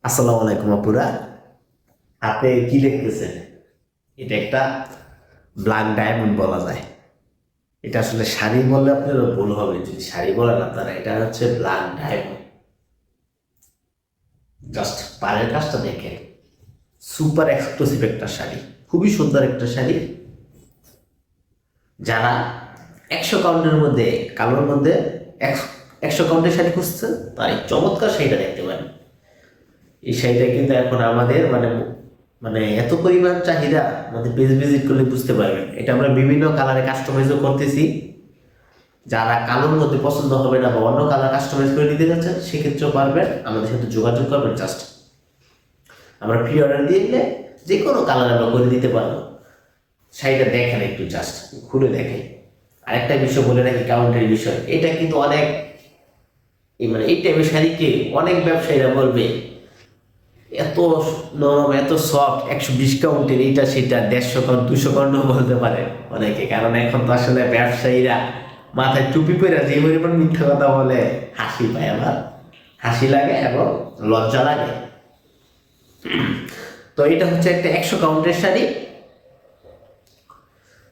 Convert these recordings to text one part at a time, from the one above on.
আসসালামু আলাইকুম আপুরা। আপনি কি দেখতেছেন? এটা একটা ব্ল্যাক ডায়মন্ড বলা যায়। এটা আসলে শাড়ি বললে আপনার ভুল হবে, যদি শাড়ি বলেন আপনারা। এটা হচ্ছে ব্ল্যাক ডায়মন্ড। জাস্ট পাড়ের কাজটা দেখেন, সুপার এক্সক্লুসিভ একটা শাড়ি, খুবই সুন্দর একটা শাড়ি। যারা 100 কাউন্টের মধ্যে, কালোর মধ্যে 100 কাউন্টের শাড়ি খুঁজছেন, তাই চমৎকার শাড়িটা দেখতে পারেন। এই শাড়িটা কিন্তু এখন আমাদের মানে মানে এত পরিমাণ চাহিদা, আমাদের পেজ ভিজিট করলে বুঝতে পারবেন। এটা আমরা বিভিন্ন কালারে কাস্টমাইজও করতেছি। যারা কালোর মধ্যে পছন্দ হবে না বা অন্য কালার কাস্টমাইজ করে নিতে যাচ্ছেন, সেক্ষেত্রেও পারবেন, আমাদের সাথে যোগাযোগ করবেন। জাস্ট আমরা প্রি অর্ডার দিয়ে দিলে যে কোনো কালার আমরা করে দিতে পারবো। শাড়িটা দেখেন, একটু জাস্ট খুলে দেখেন। আরেকটা বিষয় বলে রাখি, কাউন্টের বিষয়, এটা কিন্তু অনেক এই টাইপের শাড়িকে অনেক ব্যবসায়ীরা বলবে এত নরম, এত সফট, 120 কাউন্টের, এইটা সেটা 150 কাউন্ট, 200 কাউন্টও বলতে পারে অনেকে। কারণ এখন তো আসলে ব্যবসায়ীরা মাথায় টুপি পরে যে পরিমাণ মিথ্যা কথা বলে, হাসি পায়, আমার হাসি লাগে এবং লজ্জা লাগে। তো এটা হচ্ছে একটা 100 কাউন্টের শাড়ি,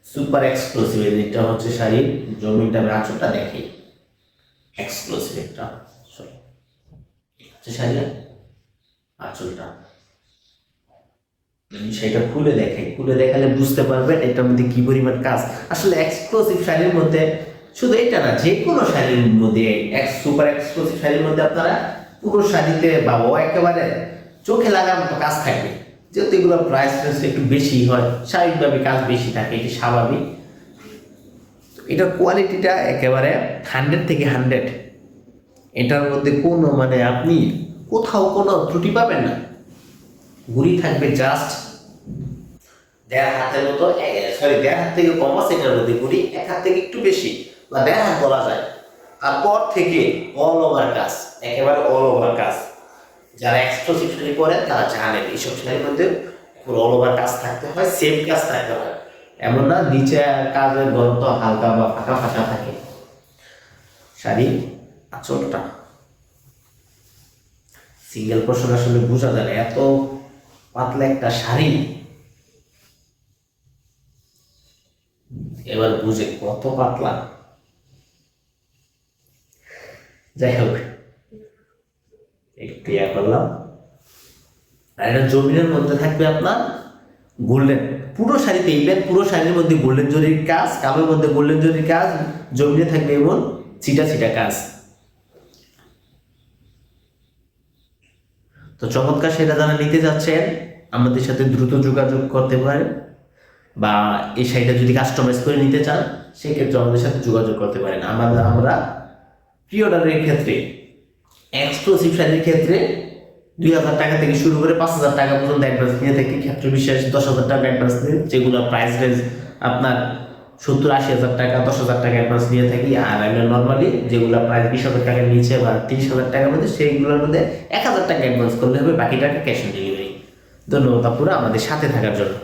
সুপার এক্সক্লুসিভ। এটা হচ্ছে শাড়ির জমিটা, আমি আঁচলটা দেখি, এক্সক্লুসিভ একটা শাড়ি। আঁচলটা সেটা খুলে দেখে, খুলে দেখালে বুঝতে পারবেন এটার মধ্যে কি পরিমাণ কাজ। আসলে এক্সক্লুসিভ শাড়ির মধ্যে শুধু এটা না, যে কোনো শাড়ির মধ্যে, সুপার এক্সক্লুসিভ শাড়ির মধ্যে আপনারা পুরো শাড়িতে বা একেবারে চোখে লাগার মতো কাজ থাকবে। যেহেতু এগুলো প্রাইস একটু বেশি হয়, স্বাভাবিকভাবে কাজ বেশি থাকে, এটি স্বাভাবিক। এটার কোয়ালিটিটা একেবারে 100 থেকে 100। এটার মধ্যে কোনো আপনি কোথাও কোনো ত্রুটি পাবেন না। ঘুড়ি থাকবে জাস্ট 1.5 হাতের মতো, সরি 1.5 হাত থেকে কম আছে এটার মধ্যে ঘুড়ি, 1 হাত থেকে একটু বেশি বা 1.5 হাত বলা যায়। তারপর থেকে অল ওভার কাজ, একেবারে অল ওভার কাজ। যারা এক্সক্লুসিভ শাড়ি পরেন তারা জানেন এইসব শাড়ির মধ্যে অল ওভার কাজ থাকতে হয়, সেম কাজ থাকতে হয়। এমন না নিচে কাজের গন্ধ হালকা বা ফাঁকা ফাঁকা থাকে। শাড়ি আঁচলটা সিঙ্গেল পোর্শন আসলে বোঝা যায় না, এত পাতলা একটা শাড়ি। এবার বুঝে কত পাতলা। যাই হোক, একটু করলাম। আর এটা জমিনের মধ্যে থাকবে আপনার গোল্ডেন, পুরো শাড়িতে এইবার পুরো শাড়ির মধ্যে গোল্ডেন জরির কাজ, কালোর মধ্যে গোল্ডেন জরির কাজ, জমিনে থাকবে এমন ছিটা ছিটা কাজ। তো চমৎকার সেটা যারা নিতে যাচ্ছেন, আমাদের সাথে দ্রুত যোগাযোগ করতে পারেন। বা এই শাড়িটা যদি কাস্টমাইজ করে নিতে চান, সেক্ষেত্রে আমাদের সাথে যোগাযোগ করতে পারেন। আমরা প্রি অর্ডারের ক্ষেত্রে, এক্সক্লুসিভ শাড়ির ক্ষেত্রে 2,000 টাকা থেকে শুরু করে 5,000 টাকা পর্যন্ত অ্যাডভান্স নিয়ে থাকি। ক্ষেত্র বিশেষ 10,000 টাকা অ্যাডভান্স নিয়ে, যেগুলো প্রাইস রেঞ্জ আপনার 70-80 হাজার টাকা, 10,000 টাকা অ্যাডভান্স নিয়ে থাকি। আর আমরা নর্মালি যেগুলো প্রাইস 20,000 টাকার নিচে বা 30,000 টাকার মধ্যে, সেইগুলোর মধ্যে 1,000 টাকা অ্যাডভান্স করলে হবে, বাকি টাকা ক্যাশ অন ডেলিভারি। ধন্যবাদ পুরো আমাদের সাথে থাকার জন্য।